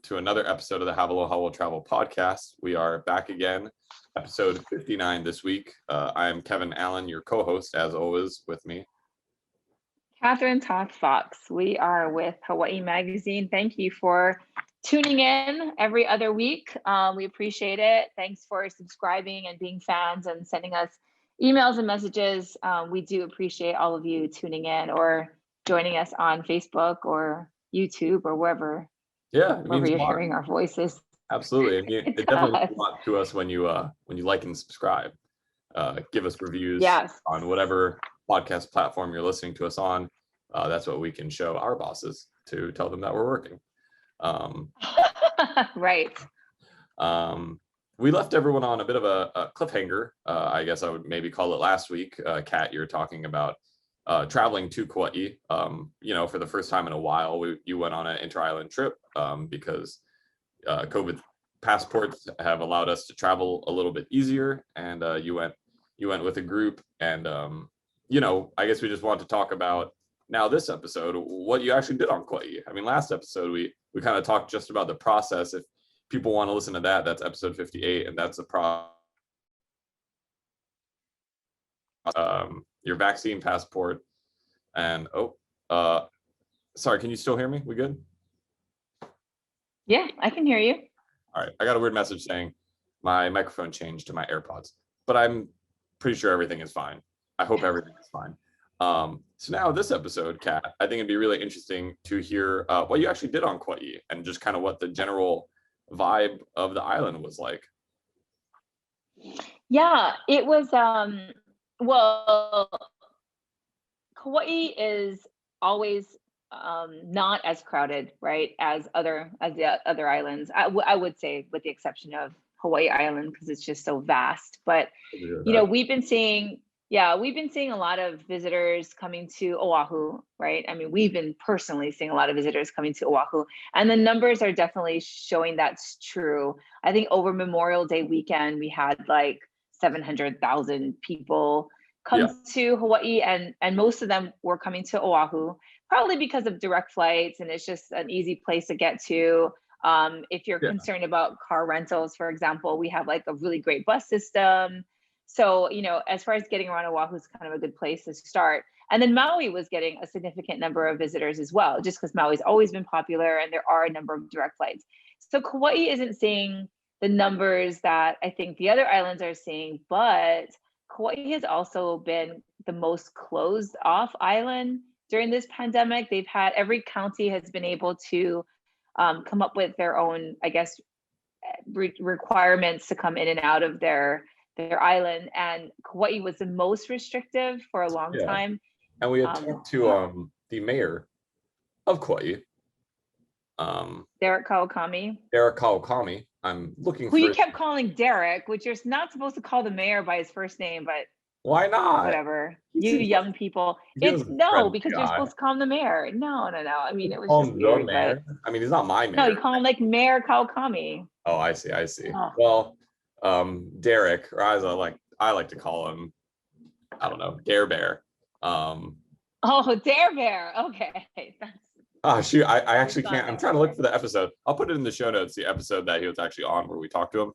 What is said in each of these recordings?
to another episode of the Have Aloha Will Travel podcast. We are back again, episode 59 this week. I am Kevin Allen, your co-host, as always, with me. Catherine Toth Fox. We are with Hawaii Magazine. Thank you for tuning in every other week. We appreciate it. Thanks for subscribing and being fans and sending us emails and messages. We do appreciate all of you tuning in or joining us on Facebook or YouTube or wherever. Yeah, wherever you're hearing our voices. Absolutely. It definitely means a lot to us when you like and subscribe. Give us reviews on whatever podcast platform you're listening to us on. That's what we can show our bosses to tell them that we're working. Right. We left everyone on a bit of a cliffhanger. I guess I would maybe call it last week. Kat, you were talking about traveling to Kauai. For the first time in a while, you went on an inter-island trip because COVID passports have allowed us to travel a little bit easier, and you went with a group. And I guess we just want to talk about now this episode what you actually did on Kauai. I mean, last episode we kind of talked just about the process. If people want to listen to that, that's episode 58, and that's the your vaccine passport. And sorry, can you still hear me? We good? Yeah, I can hear you. All right, I got a weird message saying my microphone changed to my AirPods, but I'm pretty sure everything is fine. I hope everything is fine. So now this episode, Kat, I think it'd be really interesting to hear what you actually did on Kauai and just kind of what the general vibe of the island was like. Yeah, it was well, Kauai is always not as crowded, right, as the other islands. I would say, with the exception of Hawaii Island, because it's just so vast. But we've been seeing a lot of visitors coming to Oahu, right? I mean, we've been personally seeing a lot of visitors coming to Oahu, and the numbers are definitely showing that's true. I think over Memorial Day weekend, we had like 700,000 people come to Hawaii, and most of them were coming to Oahu, probably because of direct flights, and it's just an easy place to get to. If you're concerned about car rentals, for example, we have like a really great bus system. So, as far as getting around Oahu is kind of a good place to start. And then Maui was getting a significant number of visitors as well, just because Maui's always been popular and there are a number of direct flights. So Kauai isn't seeing the numbers that I think the other islands are seeing, but Kauai has also been the most closed off island during this pandemic. Every county has been able to come up with their own, I guess, requirements to come in and out of their island, and Kauai was the most restrictive for a long time. And we had talked to the mayor of Kauai, Derek Kawakami. I'm looking who you kept calling Derek, which you're not supposed to call the mayor by his first name, but why not? Whatever. You young people. Because you're supposed to call him the mayor. No. I mean, it was just weird. Mayor. I mean, he's not my mayor. No, you call him like Mayor Kawakami. Oh, I see. Oh. Well, Derek, or as I like to call him, I don't know, Dare Bear. Dare Bear. Okay. Oh shoot, I actually can't. I'm trying to look for the episode. I'll put it in the show notes, the episode that he was actually on where we talked to him.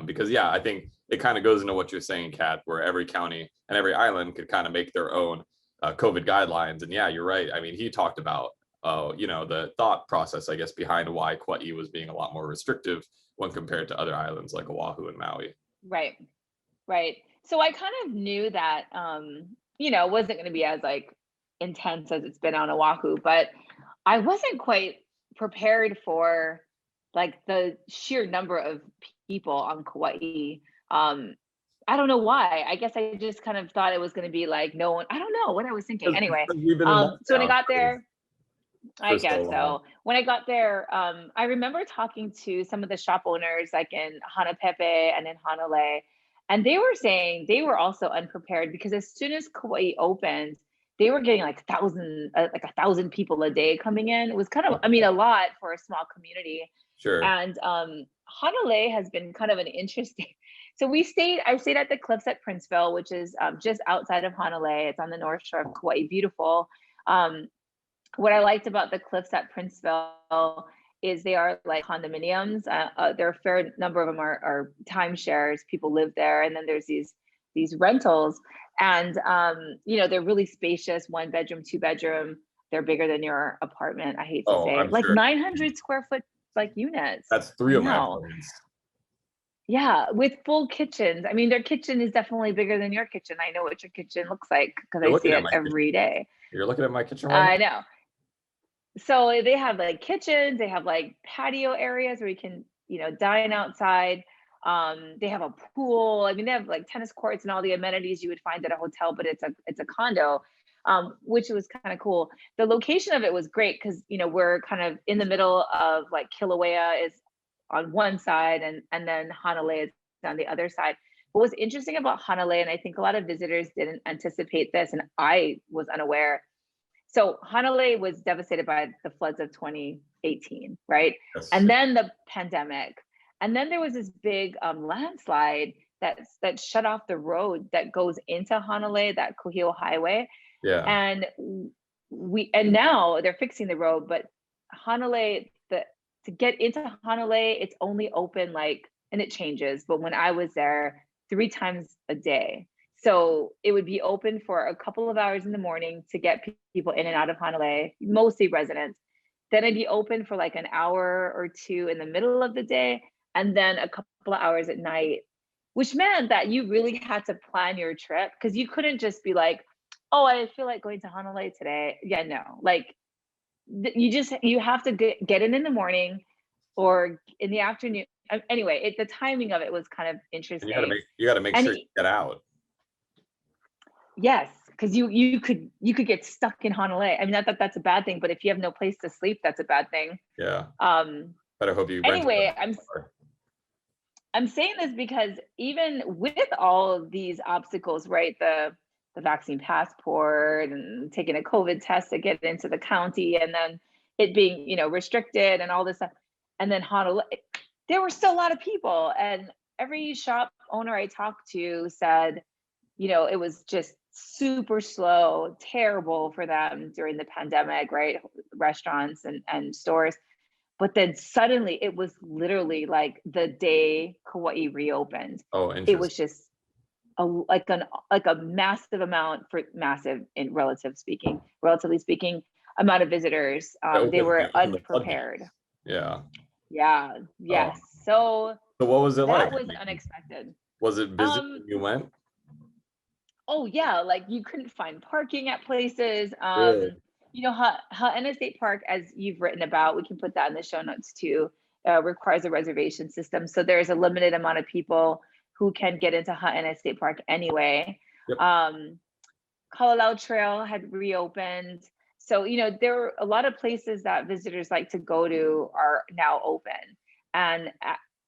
Because I think it kind of goes into what you're saying, Kat, where every county and every island could kind of make their own COVID guidelines. And you're right. I mean, he talked about the thought process, I guess, behind why Kauai was being a lot more restrictive when compared to other islands like Oahu and Maui. Right. So I kind of knew that it wasn't going to be as like intense as it's been on Oahu, but I wasn't quite prepared for like the sheer number of people on Kauai. I don't know why. I guess I just kind of thought it was going to be like no one. I don't know what I was thinking. Anyway, so when I got there, I guess so. When I got there, I remember talking to some of the shop owners like in Hanapepe and in Hanalei, and they were saying they were also unprepared because as soon as Kauai opened, they were getting like 1,000 people a day coming in. It was kind of, a lot for a small community. Sure. And Hanalei has been kind of an interesting. So I stayed at the Cliffs at Princeville, which is just outside of Hanalei. It's on the north shore of Kauai, beautiful. What I liked about the Cliffs at Princeville is they are like condominiums. There are a fair number of them are timeshares. People live there, and then there's these rentals, and you know, they're really spacious, 1 bedroom, 2 bedroom. They're bigger than your apartment. I hate to Oh, say, I'm like sure 900 square foot like units. that's I 3 of my know. apartments. Yeah, with full kitchens. I mean, their kitchen is definitely bigger than your kitchen. I know what your kitchen looks like because You're I see looking at it my kitchen. every day. You're looking at my kitchen right I now? know. So they have like kitchens, they have like patio areas where you can, you know, dine outside. They have a pool. I mean, they have like tennis courts and all the amenities you would find at a hotel, but it's a condo, which was kind of cool. The location of it was great because, you know, we're kind of in the middle of like Kilauea is on one side, and then Hanalei is on the other side. What was interesting about Hanalei, and I think a lot of visitors didn't anticipate this, and I was unaware. So Hanalei was devastated by the floods of 2018, right? Yes. And then the pandemic, and then there was this big landslide that shut off the road that goes into Hanalei, that Kuhio Highway, Yeah. and and now they're fixing the road, but Hanalei, to get into Hanalei, it's only open like, and it changes, but when I was there, 3 times a day. So it would be open for a couple of hours in the morning to get people in and out of Hanalei, mostly residents. Then it'd be open for like an hour or two in the middle of the day, and then a couple of hours at night, which meant that you really had to plan your trip because you couldn't just be like, oh, I feel like going to Hanalei today. Yeah, no, like you have to get in the morning or in the afternoon. Anyway, the timing of it was kind of And interesting. you gotta make And sure you get out. yes, because you could get stuck in Hanalei. I mean, not that that's a bad thing, but if you have no place to sleep, that's a bad thing. Yeah. Um, Better hope you rented anyway, a I'm saying this because even with all of these obstacles, right? The vaccine passport and taking a COVID test to get into the county, and then it being, you know, restricted and all this stuff. And then Honolulu, there were still a lot of people. And every shop owner I talked to said, you know, it was just super slow, terrible for them during the pandemic, right? Restaurants and stores. But then suddenly it was literally like the day Kauai reopened. Oh, It was interesting. just like a massive amount, for massive in relatively speaking, amount of visitors. They were Open the unprepared. floodgates. Yeah. Yeah, Oh. yes. So So what was it like? that I was mean, unexpected. was it busy Um, when you went? oh yeah, like you couldn't find parking at places. Really? You know, Haena State Park, as you've written about, we can put that in the show notes too, requires a reservation system. So there's a limited amount of people who can get into Haena State Park anyway. Yep. Kalalau Trail had reopened. So, you know, there were a lot of places that visitors like to go to are now open. And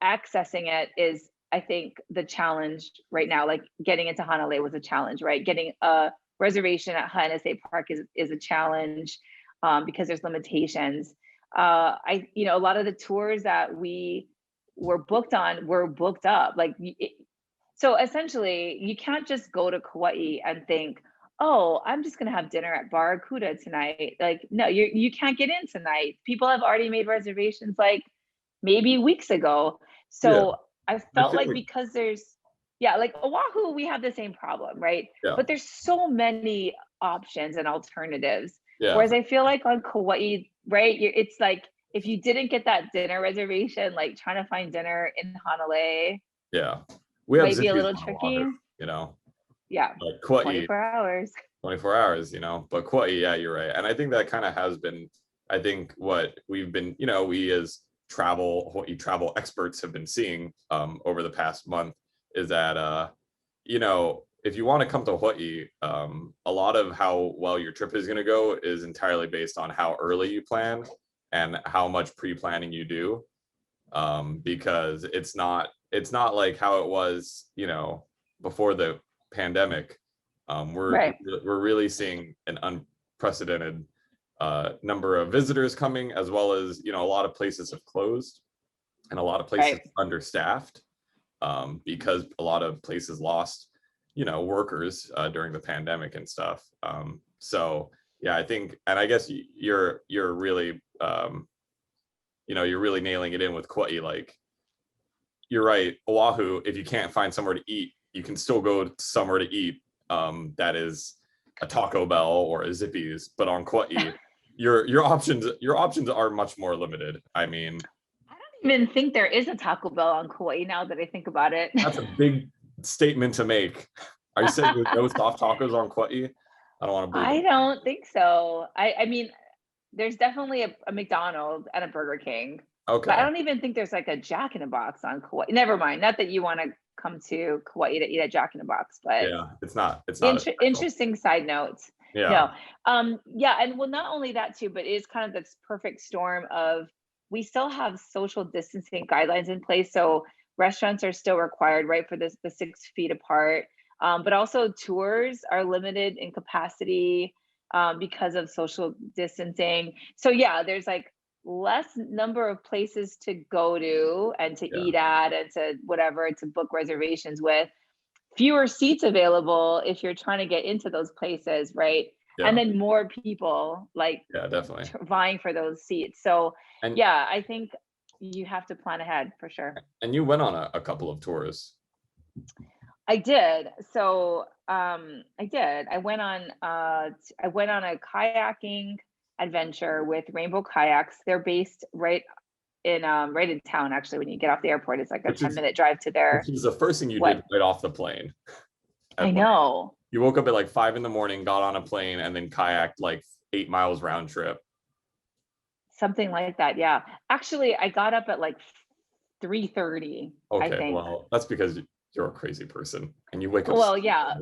accessing it is, I think, the challenge right now. Like getting into Hanalei was a challenge, right? Getting a reservation at Haena State Park is a challenge because there's limitations. You know, a lot of the tours that we were booked on were booked up. Like, so essentially, you can't just go to Kauai and think, oh, I'm just gonna have dinner at Barracuda tonight. Like, no, you can't get in tonight. People have already made reservations like maybe weeks ago. Yeah. So I I felt feel like like, because there's, yeah, like Oahu, we have the same problem, right? yeah. But there's so many options and alternatives. Yeah. Whereas I feel like on Kauai, right, it's like if you didn't get that dinner reservation, like trying to find dinner in Hanalei Yeah. We have might be a zippies little on water, tricky. you know, Yeah, like Kauai, 24 hours. 24 hours, you know, but Kauai, yeah, you're right. And I think that kind of has been, I think what we've been, you know, we as Hawaii travel experts have been seeing over the past month is that, you know, if you want to come to Hawaii, a lot of how well your trip is going to go is entirely based on how early you plan and how much pre-planning you do. Because it's not like how it was, you know, before the pandemic. Right, We're really seeing an unprecedented number of visitors coming, as well as, you know, a lot of places have closed and a lot of places right. understaffed because a lot of places lost, you know, workers during the pandemic and stuff. So yeah, I think, and I guess you're really you're really nailing it in with Kauai. Like, you're right, Oahu, if you can't find somewhere to eat, you can still go somewhere to eat that is a Taco Bell or a Zippy's. But on Kauai, your options are much more limited. I mean, I don't even think there is a Taco Bell on Kauai now that I think about it. that's a big statement to make. Are you saying there's no soft tacos on Kauai? I don't want to believe I it. don't think so. I mean, there's definitely a McDonald's and a Burger King, but I Okay. don't even think there's like a Jack in the Box on Kauai. Never mind. Not that you want to come to Kauai to eat a Jack in the Box, but Yeah, it's not as special. interesting side notes. Yeah. No. Yeah, and well, not only that too, but it is kind of this perfect storm of we still have social distancing guidelines in place. So restaurants are still required, right, for the 6 feet apart. But also tours are limited in capacity because of social distancing. So yeah, there's like less number of places to go to and to Yeah. eat at and to whatever to book reservations with. Fewer seats available if you're trying to get into those places, right? And Yeah. then more people like Yeah, definitely. vying for those seats. So And yeah, I think you have to plan ahead for sure. you went on a couple of tours. I did. So I did. I went on a kayaking adventure with Rainbow Kayaks. They're based right in town actually. When you get off the airport, it's like a Which is 10-minute drive to which their is the first thing you what? did right off the plane. I know. You woke up at like 5 a.m, got on a plane, and then kayaked like 8 miles round trip. Something like that. Yeah. Actually, I got up at like 3:30, I Okay, think. well, that's because you're a crazy person and you wake up. Well, yeah.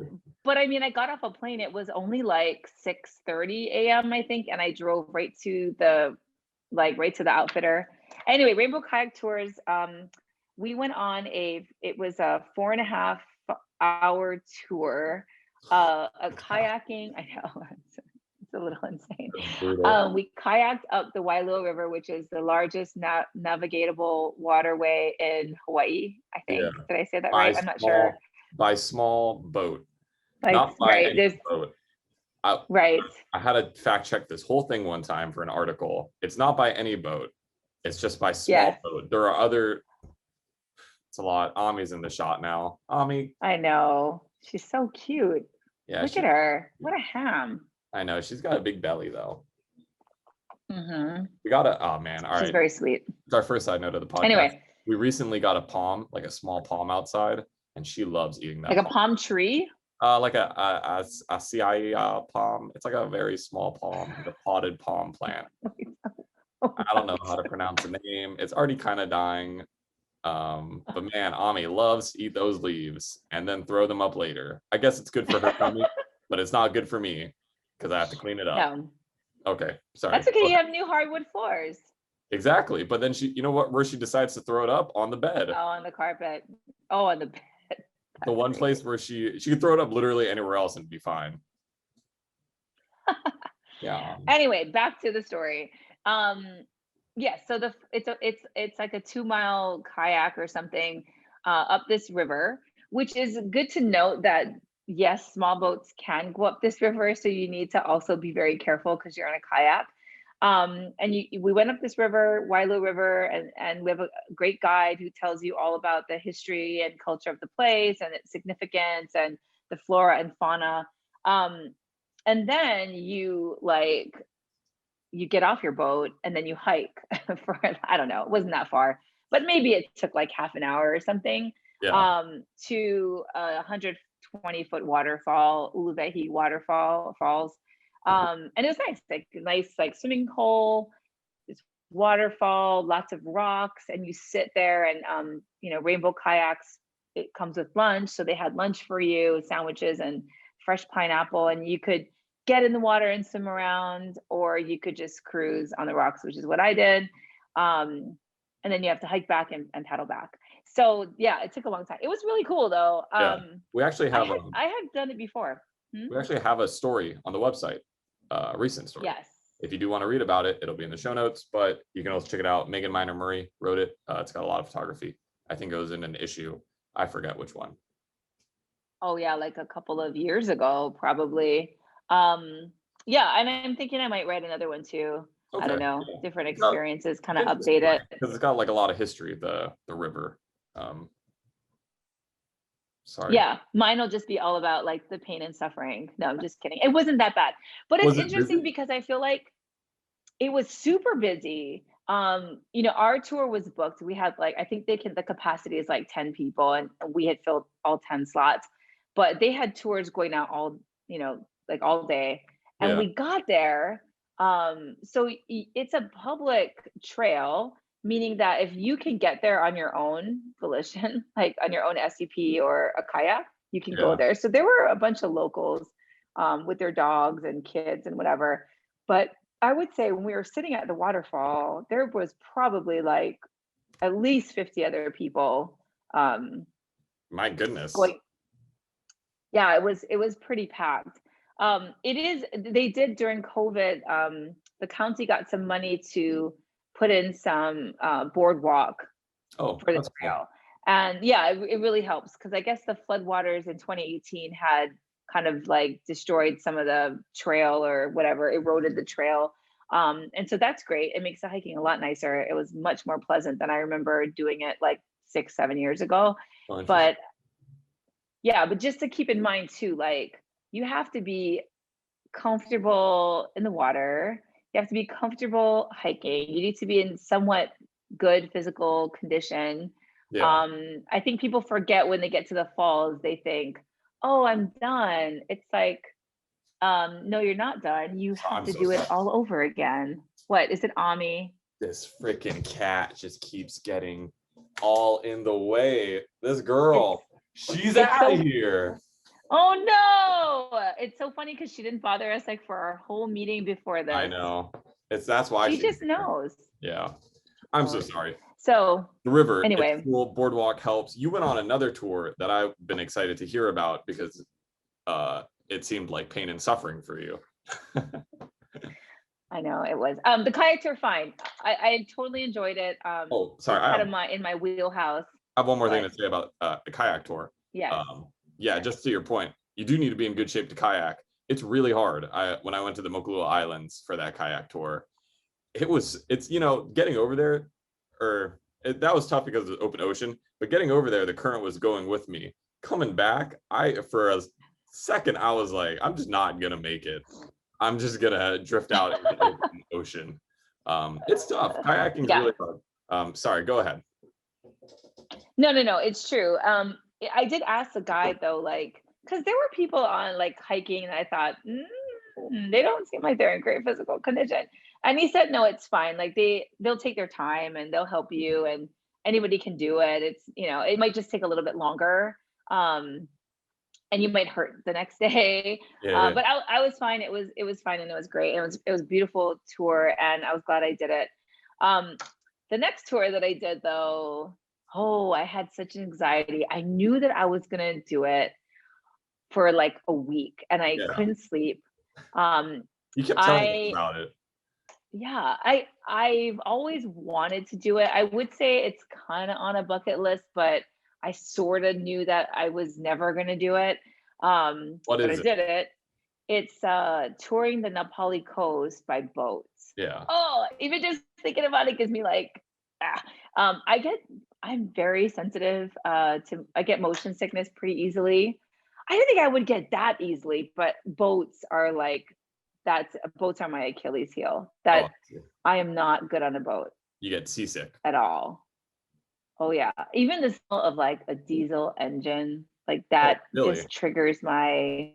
But I mean, I got off a plane. It was only like 6:30 a.m., I think, and I drove right to the outfitter. Anyway, Rainbow Kayak Tours, we went on it was a 4.5-hour tour, a kayaking. I know it's a little insane. Brutal. We kayaked up the Wailua River, which is the largest navigatable waterway in Hawaii, I think. Yeah. Did I say that By right? I'm not sure. by small boat, Like, not by right, any there's boat. I, right. I had to fact check this whole thing one time for an article. It's not by any boat. It's just by small Yes, boat. There are other. It's a lot. Ami's in the shot now. Ami, I know. She's so cute. yeah, Look at her. What a ham. I know she's got a big belly though. Hmm. We got a. Oh man, all She's right. very sweet. It's our first side note of the podcast. Anyway, We recently got a palm, like a small palm outside, and she loves eating that. like a palm tree. Like a acai palm. It's like a very small palm, like a potted palm plant. I don't know how to pronounce the name. It's already kind of dying. But man, Ami loves to eat those leaves and then throw them up later. I guess it's good for her tummy, but it's not good for me because I have to clean it up. No, Okay, sorry. that's okay. You have new hardwood floors. Exactly. But then she, you know what, where she decides to throw it up? On the bed. Oh, on the carpet. Oh, on the bed. The one place where she could throw it up literally anywhere else and be fine. Yeah. Anyway, back to the story. Yeah, so it's like a 2-mile kayak or something up this river, which is good to note that yes, small boats can go up this river, so you need to also be very careful because you're on a kayak. And we went up this river, Wailua River, and we have a great guide who tells you all about the history and culture of the place and its significance and the flora and fauna. And then you get off your boat and then you hike for, I don't know, it wasn't that far, but maybe it took like half an hour or something, Yeah. to a 120-foot waterfall, Uluvehi falls. And it was nice like swimming hole, this waterfall, lots of rocks, and you sit there and Rainbow Kayaks, it comes with lunch, so they had lunch for you, sandwiches and fresh pineapple, and you could get in the water and swim around, or you could just cruise on the rocks, which is what I did. And then you have to hike back and paddle back. So yeah, it took a long time. It was really cool though. Yeah. We actually have I had done it before. we actually have a story on the website, a recent story. Yes. If you do want to read about it, it'll be in the show notes, but you can also check it out. Megan Miner Murray wrote it. It's got a lot of photography. I think it was in an issue. I forget which one. Oh yeah, like a couple of years ago, probably. Yeah, and I'm thinking I might write another one too. I Okay. don't know, Yeah. different It's got experiences kind of interesting, update right? it. Because it's got like a lot of history, the river. Um, sorry. Yeah, mine will just be all about like the pain and suffering. No, I'm just kidding. It wasn't that bad. But it's Was it interesting busy? because I feel like it was super busy. Our tour was booked. We had like, I think the capacity is like 10 people, and we had filled all 10 slots, but they had tours going out all, like all day. And Yeah. we got there. It's a public trail, meaning that if you can get there on your own volition, like on your own SUP or a kayak, you can go Yeah. there. So there were a bunch of locals with their dogs and kids and whatever. But I would say when we were sitting at the waterfall, there was probably like at least 50 other people My goodness. going. Yeah, it was pretty packed. They did during COVID, the county got some money to put in some boardwalk Oh, for the that's cool. trail. And yeah, it really helps because I guess the floodwaters in 2018 had kind of like destroyed some of the trail or whatever, eroded the trail. And so that's great. It makes the hiking a lot nicer. It was much more pleasant than I remember doing it like 6, 7 years ago. Oh, interesting. But yeah, but just to keep in mind too, like you have to be comfortable in the water. You have to be comfortable hiking. You need to be in somewhat good physical condition. Yeah. I think people forget when they get to the falls, they think, "Oh, I'm done." It's like, no, you're not done. You have I'm to so do it sorry. all over again. What is it, Ami? This freaking cat just keeps getting all in the way. This It's girl, she's it's out of so here. Oh no! It's so funny because she didn't bother us like for our whole meeting before I this. know. That's why She she's just here. knows. Yeah. I'm so Oh, sorry. so The river, it's anyway, cool. Boardwalk helps. You went on another tour that I've been excited to hear about because it seemed like pain and suffering for you. I know it was. The kayak tour, fine. I totally enjoyed it. Oh, sorry. It's kind of in my wheelhouse. I have one more thing But to say about the kayak tour. yes, Yeah, yes. just to your point, you do need to be in good shape to kayak. It's really hard. When I went to the Mokulua Islands for that kayak tour, it's getting over there, that was tough because of the open ocean. But getting over there, the current was going with me. Coming back, for a second I was like, I'm just not gonna make it. I'm just gonna drift out into the open ocean. It's tough. Kayaking is Yeah. really hard. Sorry, go ahead. No. It's true. I did ask the guide though, like, because there were people on like hiking, and I thought, they don't seem like they're in great physical condition. And he said, no, it's fine. Like they'll take their time and they'll help you, and anybody can do it. It's it might just take a little bit longer. And you might hurt the next day. Yeah. But I was fine. It was fine, and it was great. It was a beautiful tour, and I was glad I did it. The next tour that I did though, oh, I had such anxiety. I knew that I was gonna do it for like a week, and I Yeah. couldn't sleep. Um, You kept telling us I about it. Yeah, I've always wanted to do it. I would say it's kind of on a bucket list, but I sort of knew that I was never going to do it. What But I is it? did it. It's touring the Nepali coast by boat. Yeah. Oh, even just thinking about it gives me like ah. I'm very sensitive I get motion sickness pretty easily. I didn't think I would get that easily, but boats are my Achilles heel. Oh, That I am not good on a boat you get seasick. at all. Oh yeah. Even the smell of like a diesel engine, like that Really? just triggers my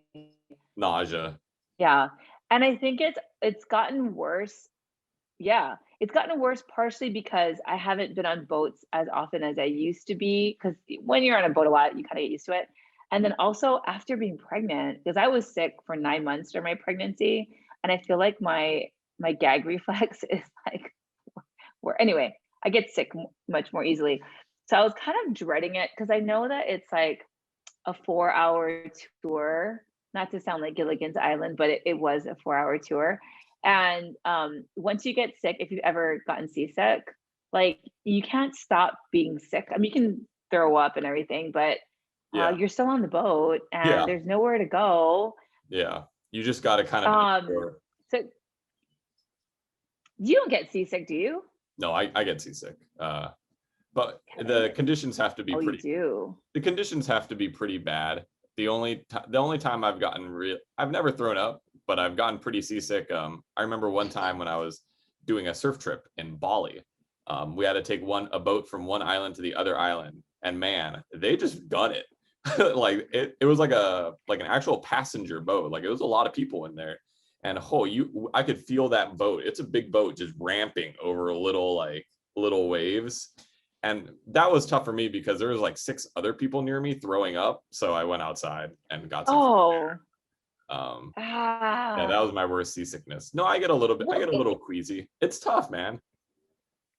Nausea. yeah. And I think it's gotten worse. Yeah. It's gotten worse partially because I haven't been on boats as often as I used to be. Because when you're on a boat a lot, you kind of get used to it. And then also after being pregnant, because I was sick for 9 months during my pregnancy, and I feel like my gag reflex is like where anyway, I get sick much more easily. So I was kind of dreading it because I know that it's like a 4 hour tour. Not to sound like Gilligan's Island, but it was a 4 hour tour. And once you get sick, if you've ever gotten seasick, like you can't stop being sick. I mean, you can throw up and everything, but Yeah. you're still on the boat Yeah. and there's nowhere to go. Yeah. You just got to kind of Um, endure. so You don't get seasick, do you? No, I get seasick. But the conditions have to be Oh, you pretty. do. The conditions have to be pretty bad. The only time I've gotten I've never thrown up, but I've gotten pretty seasick. I remember one time when I was doing a surf trip in Bali. We had to take a boat from one island to the other island, and man, they just got it. Like it was like an actual passenger boat. Like it was a lot of people in there, and I could feel that boat. It's a big boat just ramping over little waves. And that was tough for me because there was like 6 other people near me throwing up. So I went outside and got some. Oh, Um, yeah, that ah. was my worst seasickness. No, I get a little bit. I Well, get a little queasy. It's tough, man.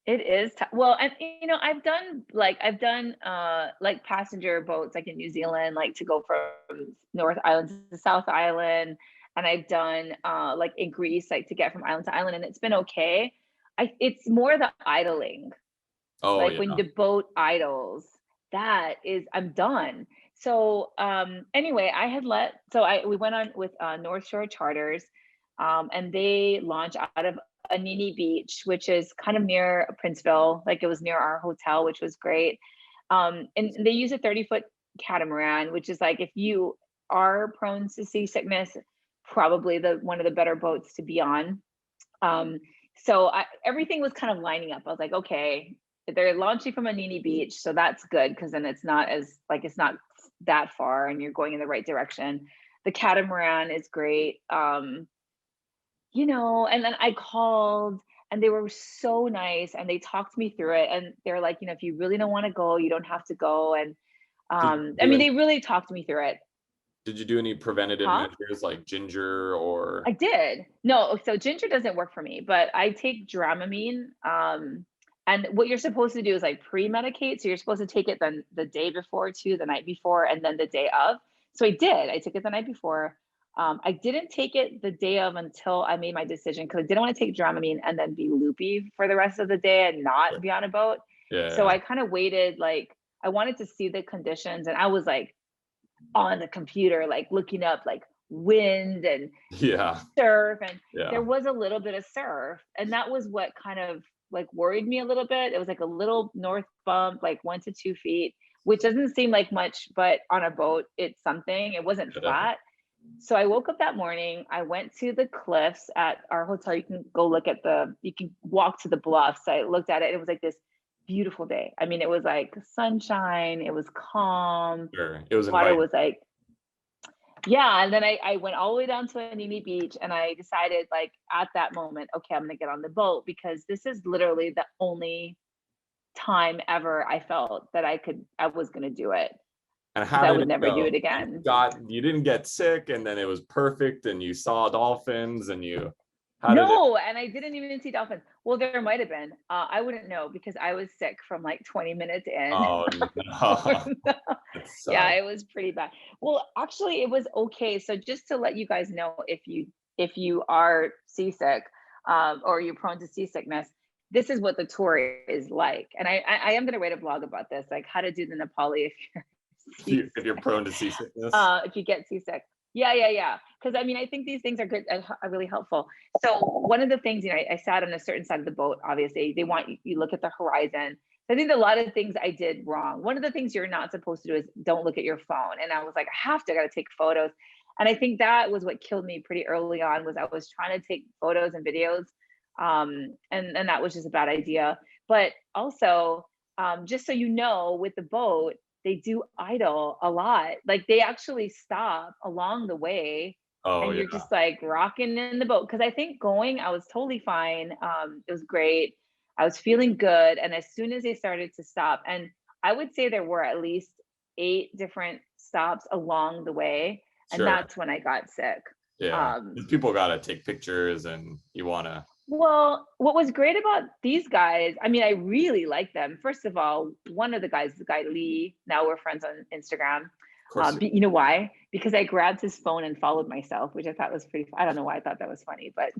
it is well, and I've done like passenger boats like in New Zealand, like to go from North Island to South Island, and I've done like in Greece, like to get from island to island, and it's been okay. It's more the idling, Oh like yeah. when the boat idles, that is, I'm done. So anyway, we went on with North Shore Charters, and they launch out of Anini Beach, which is kind of near Princeville, like it was near our hotel, which was great. And they use a 30-foot catamaran, which is like, if you are prone to seasickness, probably the one of the better boats to be on. So everything was kind of lining up. I was like, okay, they're launching from Anini Beach, so that's good because then it's not that far, and you're going in the right direction. The catamaran is great. And then I called, and they were so nice, and they talked me through it, and they're like, if you really don't want to go, you don't have to go. And Did you I do mean, any, they really talked me through it. did you do any preventative Huh? measures like ginger or? I did. No, so ginger doesn't work for me, but I take Dramamine. And what you're supposed to do is like pre-medicate. So you're supposed to take it then the day before too, the night before, and then the day of. So I did. I took it the night before. I didn't take it the day of until I made my decision because I didn't want to take Dramamine and then be loopy for the rest of the day and not be on a boat. So Yeah. I kind of waited, like I wanted to see the conditions, and I was like on the computer, like looking up like wind and Yeah. surf, and there Yeah. was a little bit of surf, and that was what kind of like worried me a little bit. It was like a little north bump, like 1 to 2 feet, which doesn't seem like much, but on a boat it's something. It wasn't Definitely. flat. So I woke up that morning, I went to the cliffs at our hotel. You can go look at you can walk to the bluffs. I looked at it, it was like this beautiful day. I mean, it was like sunshine, it was calm, Sure. It was water inviting. was like, yeah. And then I went all the way down to Anini Beach, and I decided, like, at that moment, okay, I'm gonna get on the boat because this is literally the only time ever I felt that I was gonna do it, And because how I did would it never do go? it again. You didn't get sick, and then it was perfect, and you saw dolphins, and how did it? No, and I didn't even see dolphins. Well, there might have been. I wouldn't know because I was sick from like 20 minutes in. Oh no, that Yeah, sucks. it was pretty bad. Well, actually, it was okay. So just to let you guys know, if you are seasick, or you're prone to seasickness, this is what the tour is like. And I am gonna write a blog about this, like how to do the Nepali if you're If you're seasick, prone to seasickness. if you get seasick. Yeah, yeah, yeah. Because I mean, I think these things are good and are really helpful. So one of the things, I sat on a certain side of the boat. Obviously, they want you look at the horizon. I think a lot of things I did wrong. One of the things you're not supposed to do is don't look at your phone. And I was like, I gotta take photos. And I think that was what killed me pretty early on, was I was trying to take photos and videos. And that was just a bad idea. But also, just so you know, with the boat, they do idle a lot. Like they actually stop along the way, Oh and yeah, you're just like rocking in the boat. Cause I think I was totally fine. It was great. I was feeling good. And as soon as they started to stop, and I would say there were at least 8 different stops along the way. And sure. that's when I got sick. Yeah, Um, 'cause people gotta take pictures, and you wanna. well, what was great about these guys, I mean, I really like them. First of all, one of the guys, the guy Lee, now we're friends on Instagram. Of course. You know why? Because I grabbed his phone and followed myself, which I thought was pretty. I don't know why I thought that was funny, but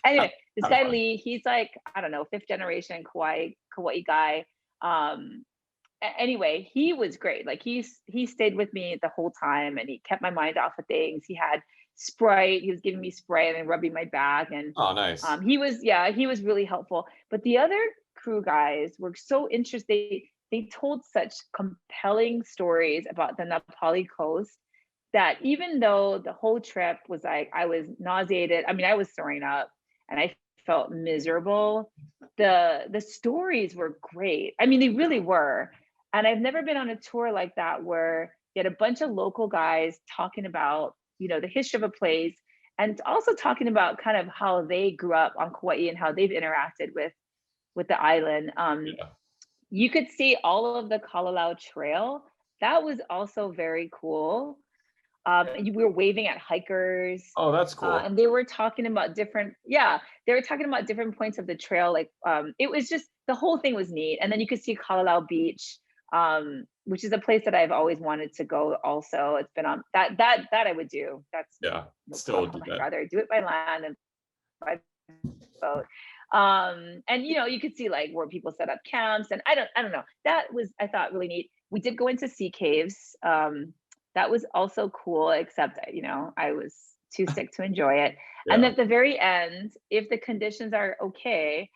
anyway, this Kind of guy fun. Lee, he's like, I don't know, 5th generation Kauai guy. Um, Anyway, he was great. Like he stayed with me the whole time, and he kept my mind off of things. He had Sprite. He was giving me Sprite and then rubbing my back, and Oh, nice. he was really helpful. But the other crew guys were so interested. They told such compelling stories about the Nepali coast that even though the whole trip was like, I was nauseated, I mean, I was throwing up and I felt miserable, the stories were great. I mean, they really were. And I've never been on a tour like that where you had a bunch of local guys talking about, the history of a place, and also talking about kind of how they grew up on Kauai and how they've interacted with the island. Yeah. You could see all of the Kalalau Trail. That was also very cool. We were waving at hikers. Oh, that's cool. And they were talking about they were talking about different points of the trail. Like, it was just, the whole thing was neat. And then you could see Kalalau Beach, which is a place that I've always wanted to go also. It's been on that I would do. That's still do I'd that. rather do it by land than by boat. And you could see like where people set up camps, and I don't know. That was, I thought, really neat. We did go into sea caves. That was also cool, except I was too sick to enjoy it. Yeah. And at the very end, if the conditions are okay,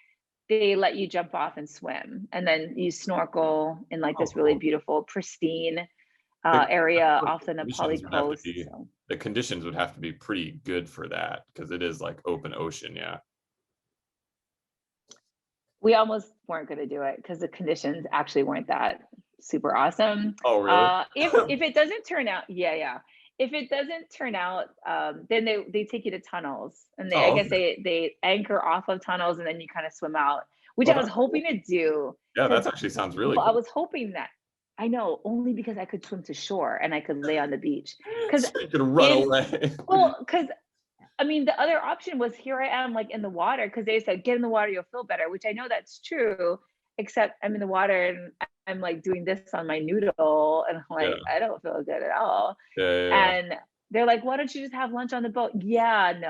they let you jump off and swim, and then you snorkel in like this really beautiful, pristine area off the Nepali coast. The conditions would have to be pretty good for that, because it is like open ocean. Yeah. We almost weren't going to do it because the conditions actually weren't that super awesome. Oh, really? If it doesn't turn out, if it doesn't turn out, then they take you to tunnels, and I guess they anchor off of tunnels, and then you kind of swim out, which I was hoping to do. Yeah, that actually sounds really cool. I was hoping that, I know, only because I could swim to shore and I could lay on the beach. Because you could run away. Well, because I mean, the other option was, here I am like in the water, because they said, get in the water, you'll feel better, which I know that's true, except I'm in the water and I'm like doing this on my noodle, and I'm like, I don't feel good at all. And they're like, why don't you just have lunch on the boat? No, I'm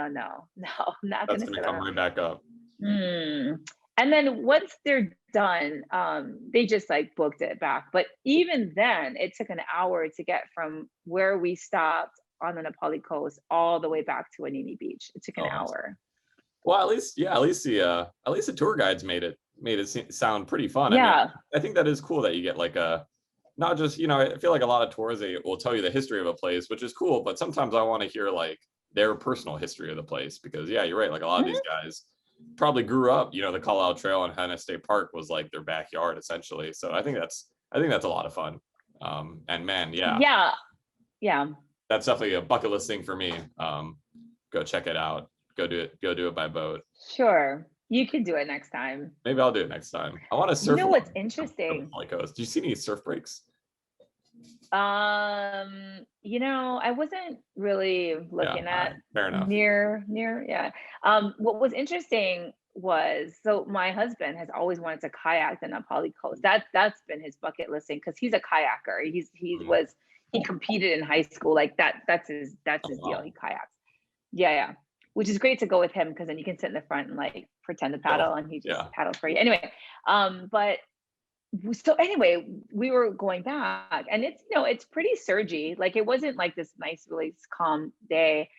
not That's gonna come right back up. And then once they're done, they just like booked it back. But even then, it took an hour to get from where we stopped on the Nepali coast all the way back to Anini Beach. It took an hour. Well, at least the tour guides made it sound pretty fun. Yeah. I mean, I think that is cool that you get like not just, I feel like a lot of tours, they will tell you the history of a place, which is cool, but sometimes I want to hear like their personal history of the place, because you're right, like a lot of these guys probably grew up, the Kalalau Trail and Hana State Park was like their backyard essentially. So I think that's a lot of fun. And man, yeah, that's definitely a bucket list thing for me. Go check it out. Go do it by boat. Sure, you can do it next time. Maybe I'll do it next time. I want to surf. You know what's interesting? Do you see any surf breaks? I wasn't really looking at fair enough. near. What was interesting was, so my husband has always wanted to kayak the Nepali coast. That's been his bucket list thing, because he's a kayaker. He competed in high school. Like that's his deal. He kayaks. Yeah. Which is great to go with him, because then you can sit in the front and like pretend to paddle, and he just paddles for you. Anyway, so anyway, we were going back, and it's pretty surgy. Like, it wasn't like this nice, really calm day,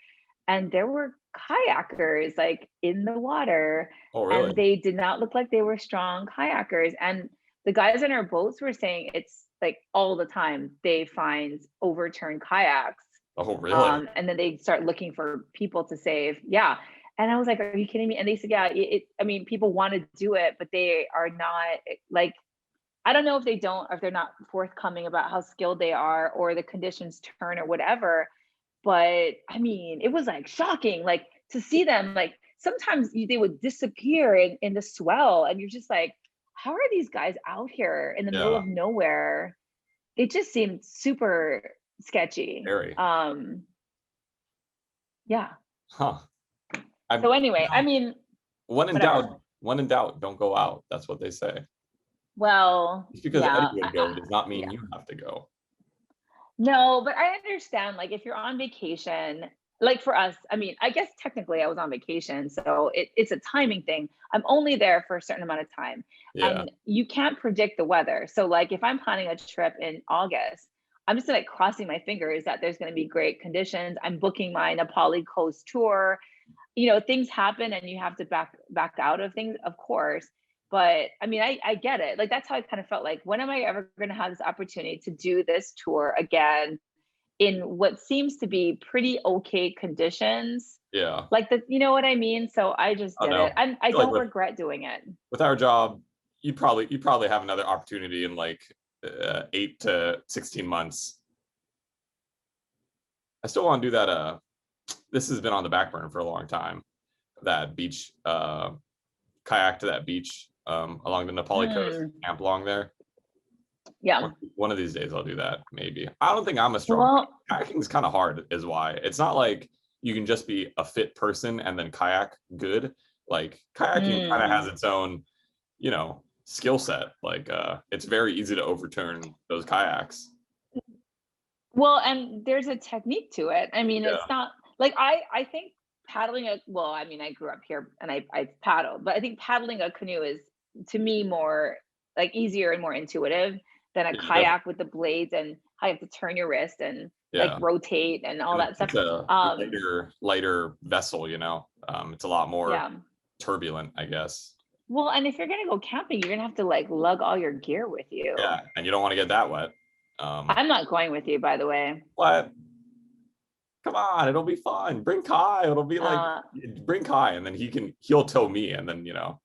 and there were kayakers like in the water. Oh, really? And they did not look like they were strong kayakers. And the guys in our boats were saying it's like all the time they find overturned kayaks. Oh, really? And then they start looking for people to save. Yeah. And I was like, are you kidding me? And they said, yeah, people want to do it, but they are not, like, I don't know if they're not forthcoming about how skilled they are, or the conditions turn or whatever. But I mean, it was like shocking, like to see them, like sometimes they would disappear in the swell, and you're just like, how are these guys out here in the middle of nowhere? It just seemed super sketchy. Very. Yeah. Huh. So anyway, I mean, when in doubt, don't go out. That's what they say. Well, just because Eddie would go does not mean you have to go. No, but I understand, like, if you're on vacation, like for us, I mean, I guess technically I was on vacation, so it's a timing thing. I'm only there for a certain amount of time, and you can't predict the weather. So like, if I'm planning a trip in August, I'm just like crossing my fingers that there's going to be great conditions. I'm booking my Nepali coast tour. You know, things happen and you have to back out of things, of course. But I mean, I get it. Like that's how I kind of felt like, when am I ever going to have this opportunity to do this tour again in what seems to be pretty okay conditions? Yeah. Like the, you know what I mean? So I just I did know. it. I Feel like don't regret doing it. with our job, you probably have another opportunity in like 8 to 16 months. I still want to do that. This has been on the back burner for a long time. That beach, kayak to that beach along the Nepali coast, Mm, camp along there. yeah. One of these days I'll do that, maybe. I don't think I'm a strong Well, kayaking is kind of hard, is why. It's not like you can just be a fit person and then kayak good. Like kayaking kind of has mm, its own, skill set. Like it's very easy to overturn those kayaks. well, and there's a technique to it. I mean, it's Yeah. not like I think paddling a well, I mean, I grew up here and I paddled, but I think paddling a canoe is, to me, more like easier and more intuitive than a Yeah, definitely. kayak with the blades and how you have to turn your wrist and like Yeah. rotate and all And that it's stuff. such a Um, lighter vessel, it's a lot more yeah. turbulent, I guess. Well, and if you're gonna go camping, you're gonna have to like lug all your gear with you. Yeah, and you don't want to get that wet. Um, I'm not going with you, by the way. what? Come on, it'll be fun. Bring Kai. It'll be like Uh, bring Kai, and then he'll tow me, and then no.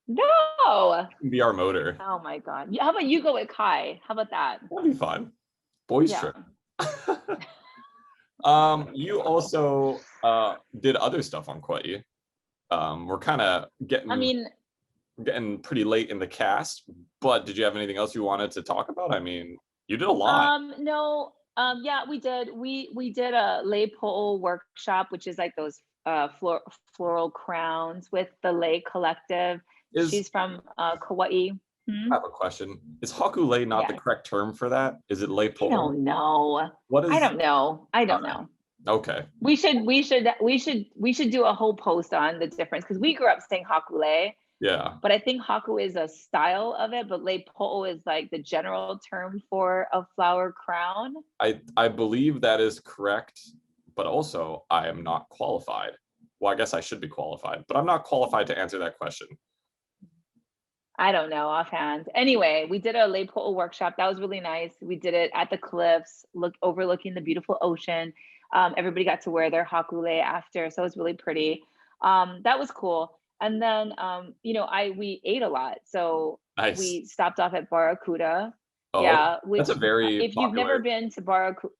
he can be our motor. Oh my God. How about you go with Kai? How about that? That'll be fun. Boys Yeah. trip. You also did other stuff on Kauai. We're kind of I mean, getting pretty late in the cast, but did you have anything else you wanted to talk about? I mean, you did a lot. no, yeah, we did. We did a lei po'o workshop, which is like those floral crowns with the Lei Collective. Is She's from Kauai. I Hmm? have a question. Is Haku not the Yeah. correct term for that? Is it lei I po'o? don't know. What I is don't know. I uh, don't know. okay. We should do a whole post on the difference, because we grew up saying Hakule, Yeah. but I think Haku is a style of it, but Lei Po'o is like the general term for a flower crown. I believe that is correct, but also I am not qualified. Well, I guess I should be qualified, but I'm not qualified to answer that question. I don't know offhand. Anyway, we did a Lei Po'o workshop. That was really nice. We did it at the cliffs, overlooking the beautiful ocean. Everybody got to wear their hakule after, so it was really pretty. That was cool. And then, we ate a lot. So Nice. we stopped off at Barracuda. Oh, okay. Yeah, That's which a very if you've never popular. been to Barracuda,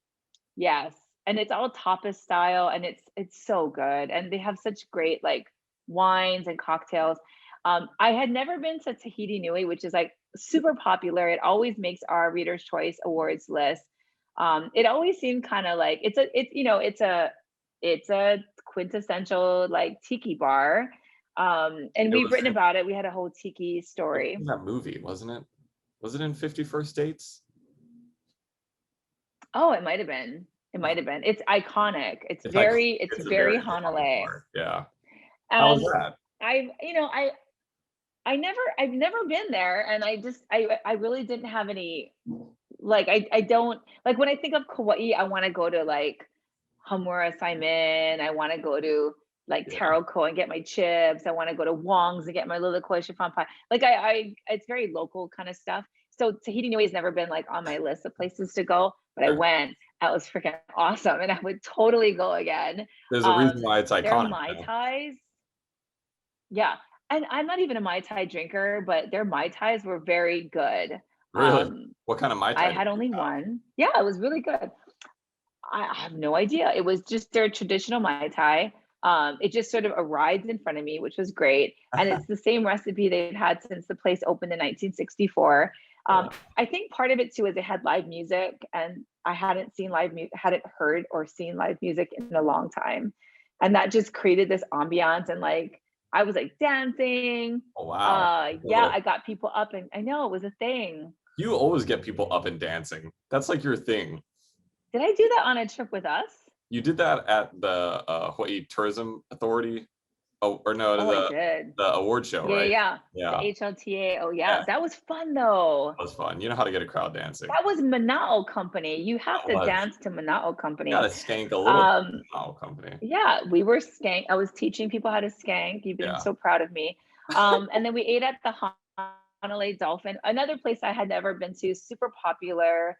yes, and it's all tapas style, and it's so good, and they have such great like wines and cocktails. I had never been to Tahiti Nui, which is like super popular. It always makes our Reader's Choice Awards list. It always seemed kind of like it's a quintessential like tiki bar. And It we've was written about it. We had a whole tiki it story. was that movie, wasn't it? Was it in 51st Dates? Oh, it might have been. It Uh, might have been. It's iconic. It's It's like very, it's it's a very very iconic Hanalei. part. Yeah. How was And that? I've, you know, I've never been there, and I really didn't have any, like, I don't like, when I think of Kauai, I want to go to like Hamura Simon. I want to go to like Yeah. Taroko and get my chips. I want to go to Wong's and get my Lilikoi chiffon pie. Like it's very local kind of stuff. So Tahiti Nui has never been like on my list of places to go, but I There- went. That was freaking awesome, and I would totally go again. There's a reason why it's Their iconic Mai now. Tais, yeah. And I'm not even a Mai Tai drinker, but their Mai Tais were very good. Really? What kind of Mai I Tai did had you only have? one. Yeah, it was really good. I have no idea. It was just their traditional Mai Tai. It just sort of arrived in front of me, which was great. And it's the same recipe they've had since the place opened in 1964. Yeah. I think part of it too is it had live music, and I hadn't heard or seen live music in a long time. And that just created this ambiance, and like I was like dancing. Oh wow. A Yeah, little. I got people up, and I know it was a thing. You always get people up and dancing. That's like your thing. Did I do that on a trip with us? You did that at the Hawaii Tourism Authority. oh, or no, Oh, I did. the award show, Yeah, right? yeah, yeah. Yeah, The HLTA. Oh, yeah, yeah. That was fun though. that was fun. You know how to get a crowd dancing. That was Manao Company. You have That to was. dance to Manao You gotta Company. skank a little bit. Um, Oh, company. yeah, we were skank. I was teaching people how to skank. You've been Yeah. so proud of me. And then we ate at the Hanalei Dolphin, another place I had never been to, super popular.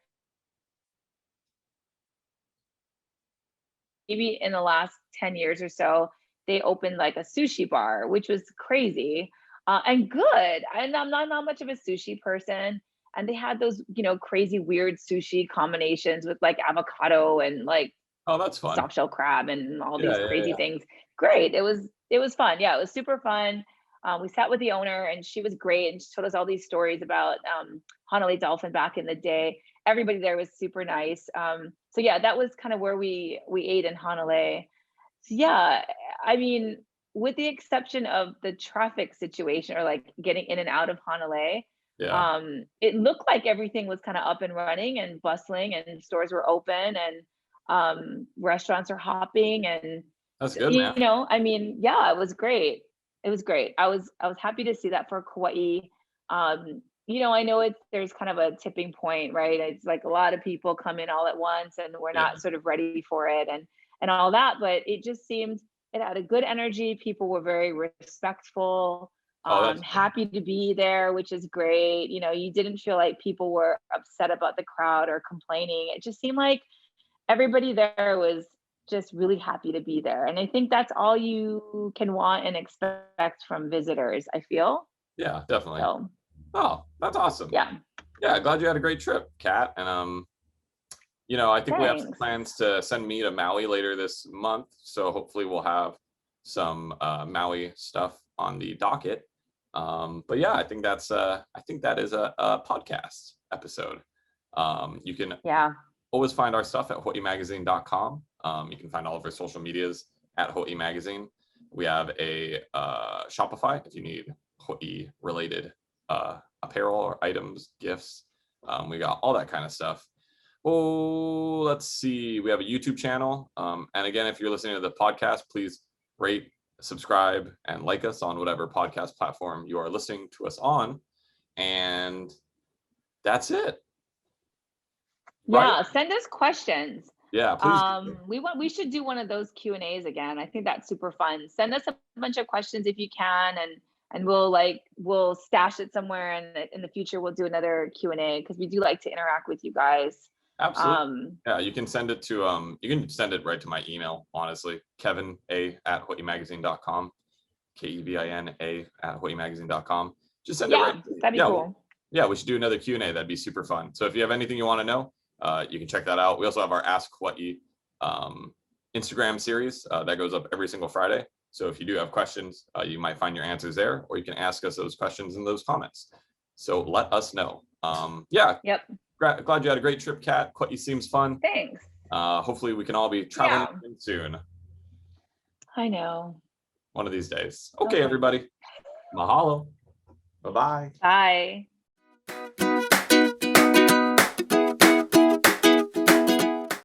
Maybe in the last 10 years or so, they opened like a sushi bar, which was crazy and good. And I'm not much of a sushi person. And they had those, crazy weird sushi combinations with like avocado and like Oh, that's fun. soft shell crab and all Yeah, these yeah, crazy yeah. things. Great. It was fun. Yeah, it was super fun. We sat with the owner and she was great and she told us all these stories about Hanalei Dolphin back in the day. Everybody there was super nice. So yeah, that was kind of where we ate in Hanalei. So yeah, I mean, with the exception of the traffic situation or like getting in and out of Hanalei, Yeah, it looked like everything was kind of up and running and bustling and stores were open and restaurants are hopping and that's good, man. I mean, yeah, it was great. It was great. I was happy to see that for Kauai. I know there's kind of a tipping point, right? It's like a lot of people come in all at once and we're Yeah. not sort of ready for it and all that, but it just seemed it had a good energy. People were very respectful, Oh, that's good. happy to be there, which is great. You didn't feel like people were upset about the crowd or complaining. It just seemed like everybody there was just really happy to be there. And I think that's all you can want and expect from visitors, I feel. Yeah, definitely. So, Oh, that's awesome. yeah, Yeah, glad you had a great trip, Kat. And I think we have some thanks. plans to send me to Maui later this month. So hopefully we'll have some Maui stuff on the docket. But yeah, I think that is a podcast episode. You can Yeah. always find our stuff at hawaiimagazine.com. You can find all of our social medias at Hawaii Magazine. We have a Shopify if you need Hawaii related apparel or items, gifts. We got all that kind of stuff. Oh, let's see. We have a YouTube channel. And again, if you're listening to the podcast, please rate, subscribe, and like us on whatever podcast platform you are listening to us on. And that's it. Right? Yeah, send us questions. Yeah, please. We should do one of those Q&As again. I think that's super fun. Send us a bunch of questions if you can and we'll stash it somewhere and in the future we'll do another Q&A because we do like to interact with you guys. Absolutely. Yeah, you can send it to you can send it right to my email, honestly. KevinA@hawaiimagazine.com. KEVINA@hawaiimagazine.com. Just send it right. That'd be cool. Yeah, we should do another Q&A. That'd be super fun. So if you have anything you want to know, you can check that out. We also have our Ask Kauaʻi Instagram series that goes up every single Friday. So if you do have questions, you might find your answers there, or you can ask us those questions in those comments. So let us know. Yeah. Yep. Glad you had a great trip, Kat. Kauaʻi seems fun. Thanks. Hopefully we can all be traveling soon. I know. One of these days. Okay, everybody. Mahalo. Bye-bye. Bye.